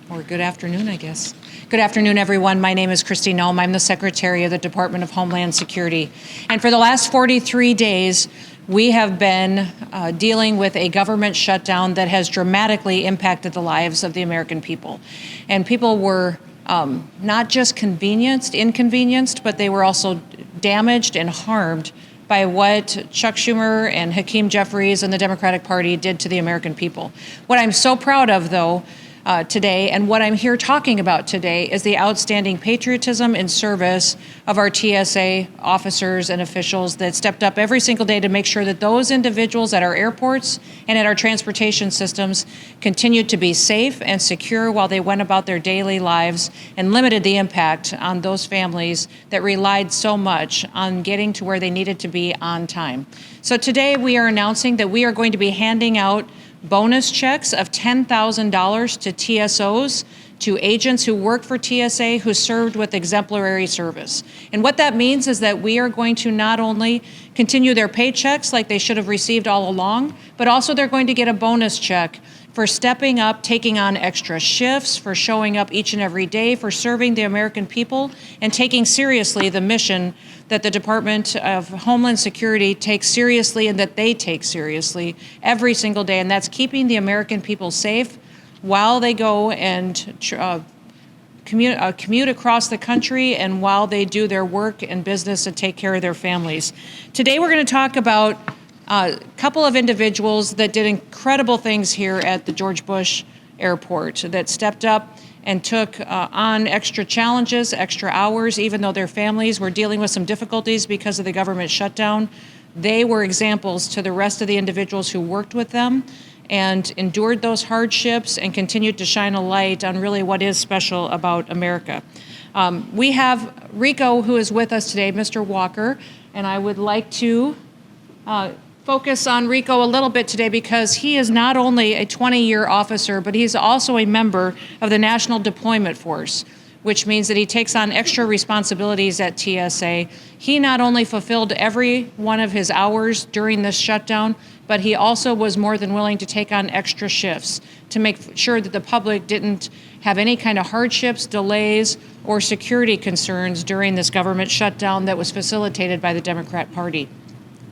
Or good afternoon, I guess. Good afternoon, everyone. My name is Kristi Noem. I'm the Secretary of the Department of Homeland Security. And for the last 43 days, we have been dealing with a government shutdown that has dramatically impacted the lives of the American people. And people were not just inconvenienced, but they were also damaged and harmed by what Chuck Schumer and Hakeem Jeffries and the Democratic Party did to the American people. What I'm so proud of, though, today, and what I'm here talking about today is the outstanding patriotism and service of our TSA officers and officials that stepped up every single day to make sure that those individuals at our airports and at our transportation systems continued to be safe and secure while they went about their daily lives and limited the impact on those families that relied so much on getting to where they needed to be on time. So today we are announcing that we are going to be handing out bonus checks of $10,000 to TSOs, to agents who work for TSA who served with exemplary service. And what that means is that we are going to not only continue their paychecks like they should have received all along, but also they're going to get a bonus check for stepping up, taking on extra shifts, for showing up each and every day, for serving the American people, and taking seriously the mission that the Department of Homeland Security takes seriously and that they take seriously every single day, and that's keeping the American people safe while they go and commute across the country and while they do their work and business and take care of their families. Today we're going to talk about a couple of individuals that did incredible things here at the George Bush Airport, that stepped up and took on extra challenges, extra hours, even though their families were dealing with some difficulties because of the government shutdown. They were examples to the rest of the individuals who worked with them and endured those hardships and continued to shine a light on really what is special about America. We have Rico, who is with us today, Mr. Walker, and I would like to focus on Rico a little bit today because he is not only a 20-year officer, but he's also a member of the National Deployment Force, which means that he takes on extra responsibilities at TSA. He not only fulfilled every one of his hours during this shutdown, but he also was more than willing to take on extra shifts to make sure that the public didn't have any kind of hardships, delays, or security concerns during this government shutdown that was facilitated by the Democrat Party.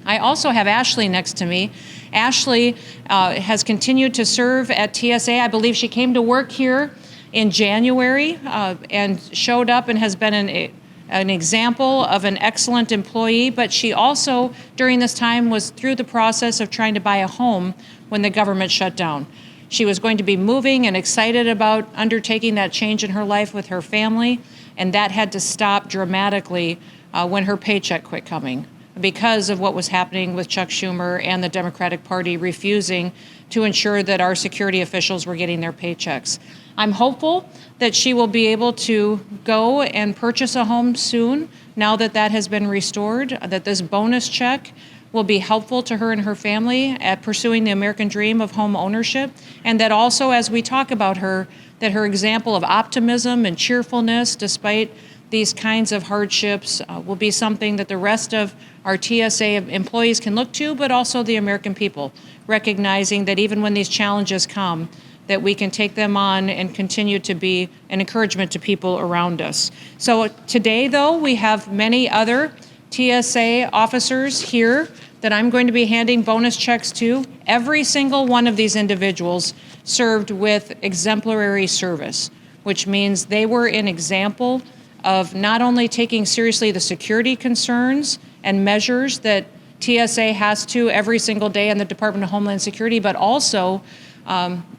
I also have Ashley next to me. Ashley has continued to serve at TSA. I believe she came to work here in January and showed up and has been an example of an excellent employee, but she also, during this time, was through the process of trying to buy a home when the government shut down. She was going to be moving and excited about undertaking that change in her life with her family, and that had to stop dramatically when her paycheck quit coming, because of what was happening with Chuck Schumer and the Democratic Party refusing to ensure that our security officials were getting their paychecks. I'm hopeful that she will be able to go and purchase a home soon, now that that has been restored, that this bonus check will be helpful to her and her family at pursuing the American dream of home ownership, and that also, as we talk about her, that her example of optimism and cheerfulness despite these kinds of hardships will be something that the rest of our TSA employees can look to, but also the American people, recognizing that even when these challenges come, that we can take them on and continue to be an encouragement to people around us. So today, though, we have many other TSA officers here that I'm going to be handing bonus checks to. Every single one of these individuals served with exemplary service, which means they were an example of not only taking seriously the security concerns and measures that TSA has to every single day in the Department of Homeland Security, but also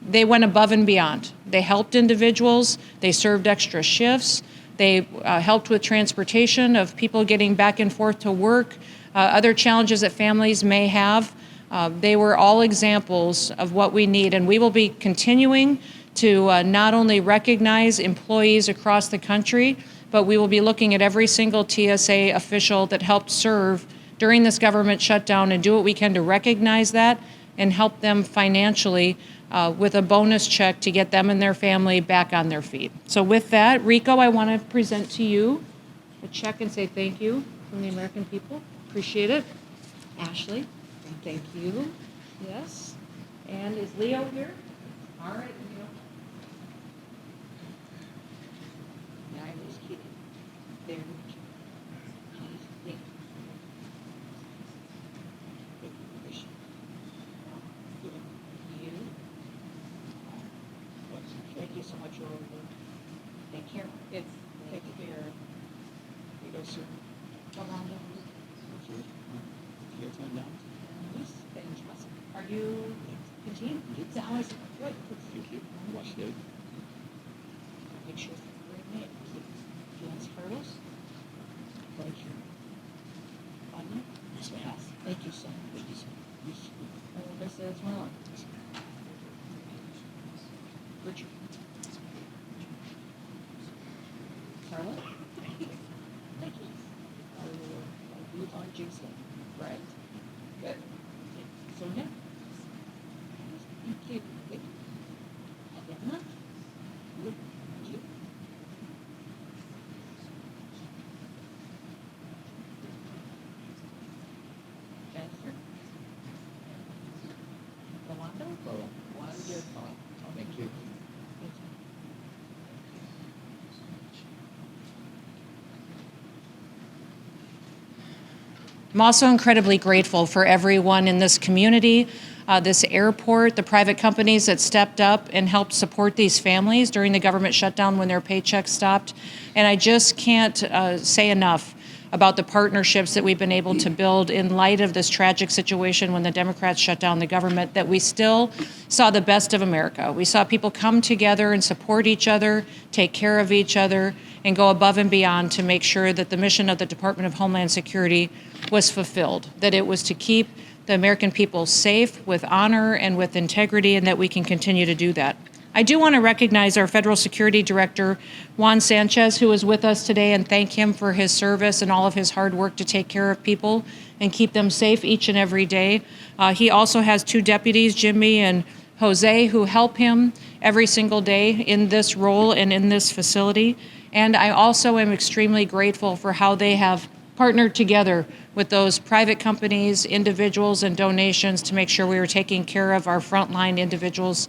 they went above and beyond. They helped individuals, they served extra shifts, they helped with transportation of people getting back and forth to work, other challenges that families may have. They were all examples of what we need, and we will be continuing to not only recognize employees across the country, but we will be looking at every single TSA official that helped serve during this government shutdown and do what we can to recognize that and help them financially with a bonus check to get them and their family back on their feet. So with that, Rico, I want to present to you a check and say thank you from the American people. Appreciate it. Ashley, thank you. Yes. And is Leo here? All right, Leo. Very much. Thank you. Thank you so much, Lord. Take care. Take care. You go, sir. Yolanda. Yes, thank you. Are you continuing? It's always good. Thank you. Watch it. Make sure you're in it. Feelings hurdles. Thank you. Anya? Yes, ma'am. Thank you, son. Thank you, son. Yes. And this is Merlin. Richard. Charlotte? Thank you. You are Jason, right? Good. Sonia? Thank you. Good. Emma? Good. Thank you. Jennifer? Rolando? Wonderful. Thank you. I'm also incredibly grateful for everyone in this community, this airport, the private companies that stepped up and helped support these families during the government shutdown when their paychecks stopped. And I just can't say enough about the partnerships that we've been able to build in light of this tragic situation when the Democrats shut down the government, that we still saw the best of America. We saw people come together and support each other, take care of each other, and go above and beyond to make sure that the mission of the Department of Homeland Security was fulfilled, that it was to keep the American people safe with honor and with integrity, and that we can continue to do that. I do want to recognize our Federal Security Director, Juan Sanchez, who is with us today, and thank him for his service and all of his hard work to take care of people and keep them safe each and every day. He also has two deputies, Jimmy and Jose, who help him every single day in this role and in this facility. And I also am extremely grateful for how they have partnered together with those private companies, individuals, and donations to make sure we were taking care of our frontline individuals,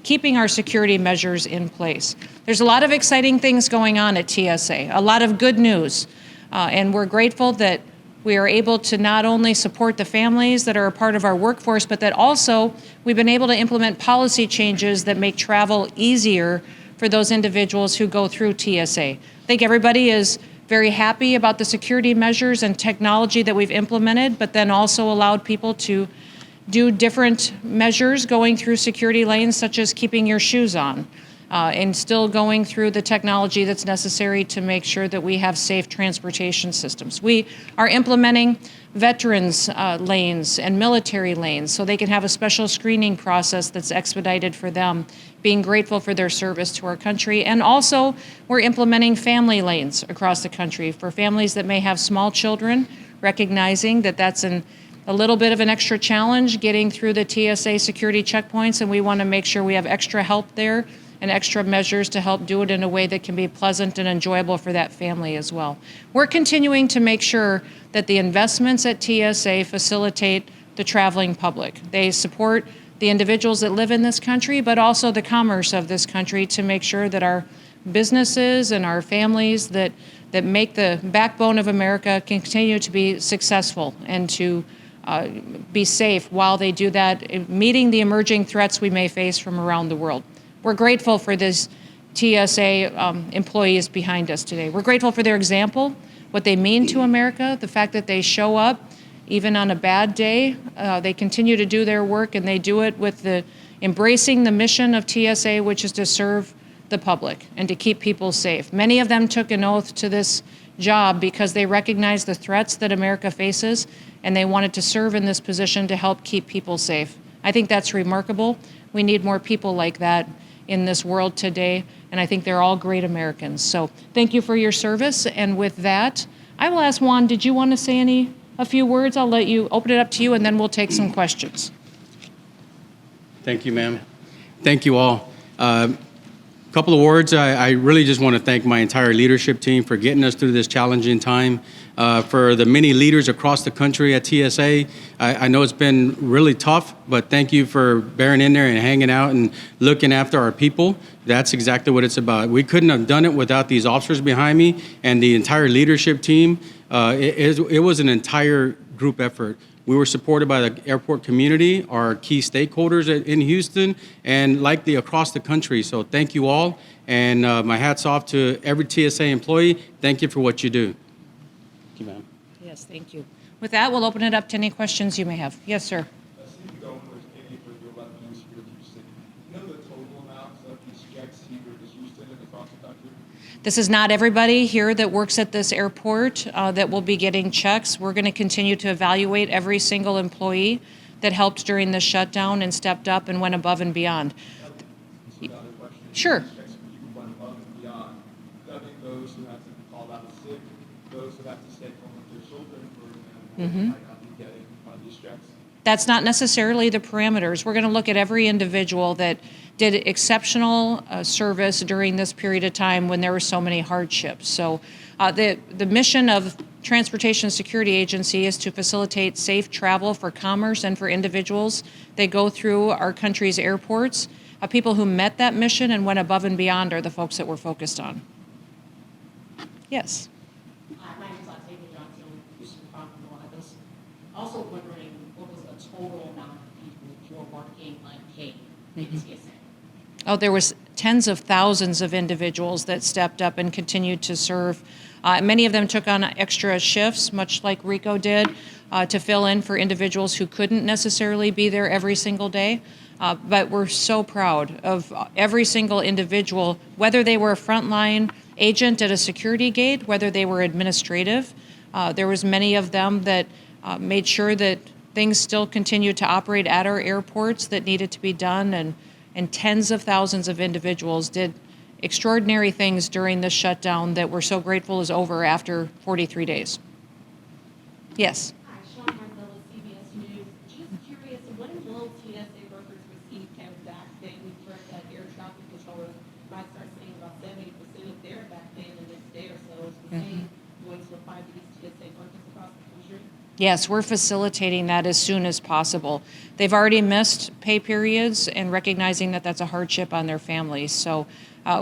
keeping our security measures in place. There's a lot of exciting things going on at TSA, a lot of good news, and we're grateful that we are able to not only support the families that are a part of our workforce, but that also we've been able to implement policy changes that make travel easier for those individuals who go through TSA. I think everybody is very happy about the security measures and technology that we've implemented, but then also allowed people to do different measures going through security lanes, such as keeping your shoes on, and still going through the technology that's necessary to make sure that we have safe transportation systems. We are implementing veterans lanes and military lanes so they can have a special screening process that's expedited for them, being grateful for their service to our country. And also, we're implementing family lanes across the country for families that may have small children, recognizing that that's a little bit of an extra challenge getting through the TSA security checkpoints, and we want to make sure we have extra help there and extra measures to help do it in a way that can be pleasant and enjoyable for that family as well. We're continuing to make sure that the investments at TSA facilitate the traveling public. They support the individuals that live in this country, but also the commerce of this country to make sure that our businesses and our families that make the backbone of America continue to be successful and to be safe while they do that, meeting the emerging threats we may face from around the world. We're grateful for this TSA employees behind us today. We're grateful for their example, what they mean to America, the fact that they show up even on a bad day. They continue to do their work, and they do it with embracing the mission of TSA, which is to serve the public and to keep people safe. Many of them took an oath to this job because they recognize the threats that America faces, and they wanted to serve in this position to help keep people safe. I think that's remarkable. We need more people like that in this world today, and I think they're all great Americans. So thank you for your service, and with that, I will ask Juan, did you want to say a few words? I'll let you open it up to you, and then we'll take some questions. Thank you, ma'am. Thank you all. couple of words. I really just want to thank my entire leadership team for getting us through this challenging time. For the many leaders across the country at TSA, I know it's been really tough, but thank you for bearing in there and hanging out and looking after our people. That's exactly what it's about. We couldn't have done it without these officers behind me and the entire leadership team. It was an entire group effort. We were supported by the airport community, our key stakeholders in Houston, and likely across the country. So thank you all, and my hat's off to every TSA employee. Thank you for what you do. Thank you, ma'am. Yes, thank you. With that, we'll open it up to any questions you may have. Yes, sir. City government paying for your weapons here in Houston. You know the total amounts of these checks here in Houston and across the country? This is not everybody here that works at this airport that will be getting checks. We're going to continue to evaluate every single employee that helped during the shutdown and stepped up and went above and beyond. So another question. Sure. Checks for people went above and beyond. I think those who have to be called out sick, those who have to stay home with their children, for example, might not be getting these checks. That's not necessarily the parameters. We're going to look at every individual that did exceptional service during this period of time when there were so many hardships. So the mission of Transportation Security Agency is to facilitate safe travel for commerce and for individuals that go through our country's airports. People who met that mission and went above and beyond are the folks that we're focused on. Yes. My name is Octavia Johnson, Houston Chronicle. I was also wondering what was the total amount of people who were working unpaid in TSA? Oh, there was tens of thousands of individuals that stepped up and continued to serve. Many of them took on extra shifts, much like Rico did, to fill in for individuals who couldn't necessarily be there every single day. But we're so proud of every single individual, whether they were a frontline agent at a security gate, whether they were administrative. There was many of them that made sure that things still continued to operate at our airports that needed to be done, and tens of thousands of individuals did extraordinary things during this shutdown that we're so grateful is over after 43 days. Yes. Hi, Sean Martell with CBS News. Just curious, what will TSA workers receive kind of back pay? We've heard that air traffic controllers might start seeing about 70% of their back pay in the next day or so. Is the same going to apply to these TSA workers across the country? Yes, we're facilitating that as soon as possible. They've already missed pay periods and recognizing that that's a hardship on their families. So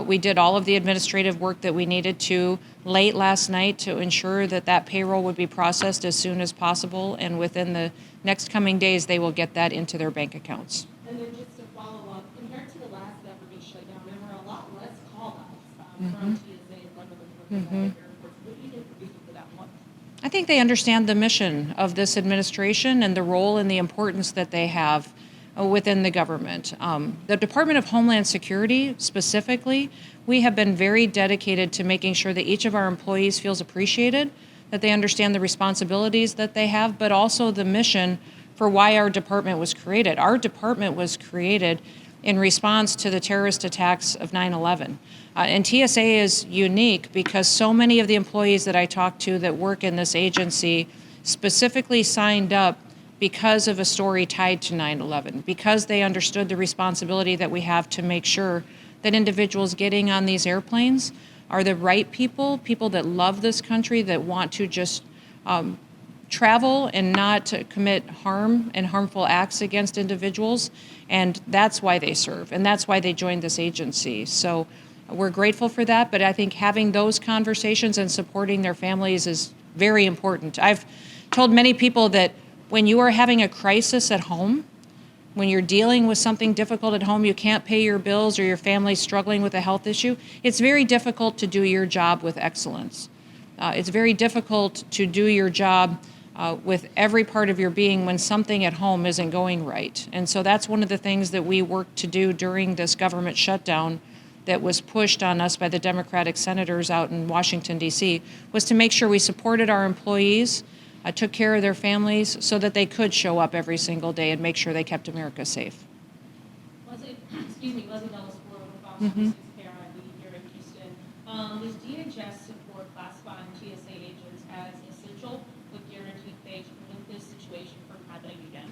we did all of the administrative work that we needed to late last night to ensure that that payroll would be processed as soon as possible. And within the next coming days, they will get that into their bank accounts. And then just to follow up, compared to the last government shutdown, there were a lot less call-outs from TSA and government workers at airports. What do you think the reason for that was? I think they understand the mission of this administration and the role and the importance that they have within the government. The Department of Homeland Security specifically, we have been very dedicated to making sure that each of our employees feels appreciated, that they understand the responsibilities that they have, but also the mission for why our department was created. Our department was created in response to the terrorist attacks of 9/11. And TSA is unique because so many of the employees that I talk to that work in this agency specifically signed up because of a story tied to 9/11, because they understood the responsibility that we have to make sure that individuals getting on these airplanes are the right people, people that love this country, that want to just travel and not to commit harm and harmful acts against individuals. And that's why they serve, and that's why they joined this agency. So we're grateful for that, but I think having those conversations and supporting their families is very important. I've told many people that when you are having a crisis at home, when you're dealing with something difficult at home, you can't pay your bills or your family's struggling with a health issue, it's very difficult to do your job with excellence. It's very difficult to do your job with every part of your being when something at home isn't going right. And so that's one of the things that we worked to do during this government shutdown that was pushed on us by the Democratic senators out in Washington, D.C., was to make sure we supported our employees, took care of their families so that they could show up every single day and make sure they kept America safe. Leslie Dulles for Fox News parent here in Houston. Does DHS support classifying TSA agents as essential with guaranteed pay to prevent this situation from happening again?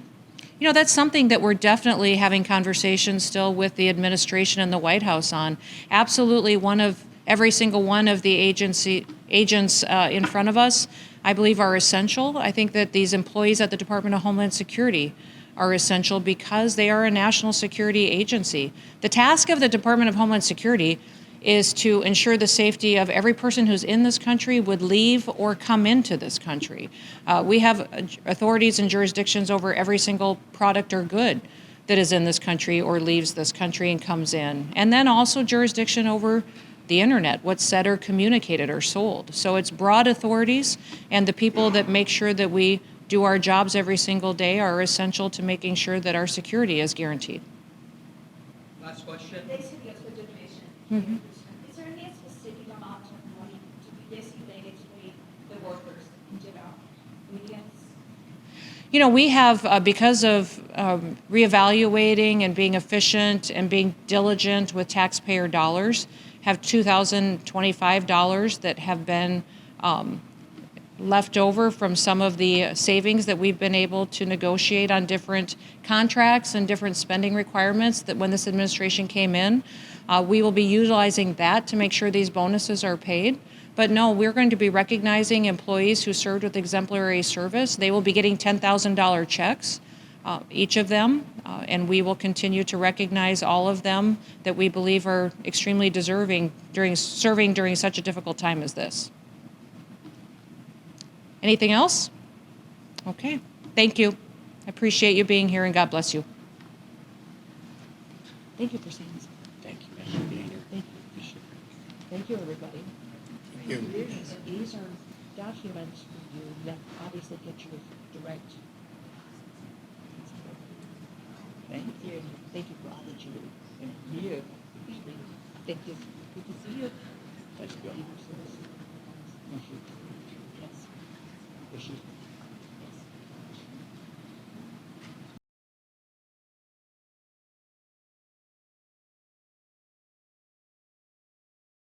You know, that's something that we're definitely having conversations still with the administration and the White House on. Absolutely, every single one of the agents in front of us, I believe, are essential. I think that these employees at the Department of Homeland Security are essential because they are a national security agency. The task of the Department of Homeland Security is to ensure the safety of every person who's in this country, would leave or come into this country. We have authorities and jurisdictions over every single product or good that is in this country or leaves this country and comes in. And then also jurisdiction over the internet, what's said or communicated or sold. So it's broad authorities, and the people that make sure that we do our jobs every single day are essential to making sure that our security is guaranteed. Last question. Basically, it's for donation. Is there any specific amount of money to be designated to the workers in general? Millions? You know, we have, because of reevaluating and being efficient and being diligent with taxpayer dollars, have $2,025 that have been left over from some of the savings that we've been able to negotiate on different contracts and different spending requirements that when this administration came in. We will be utilizing that to make sure these bonuses are paid. But no, we're going to be recognizing employees who served with exemplary service. They will be getting $10,000 checks, each of them, and we will continue to recognize all of them that we believe are extremely deserving serving during such a difficult time as this. Anything else? Okay, thank you. I appreciate you being here, and God bless you. Thank you for saying this. Thank you, man, for being here. Thank you. Thank you, everybody. These are documents for you that obviously get you direct. Thank you. Thank you for all that you do. Thank you. Thank you. Good to see you. Thank you. Yes.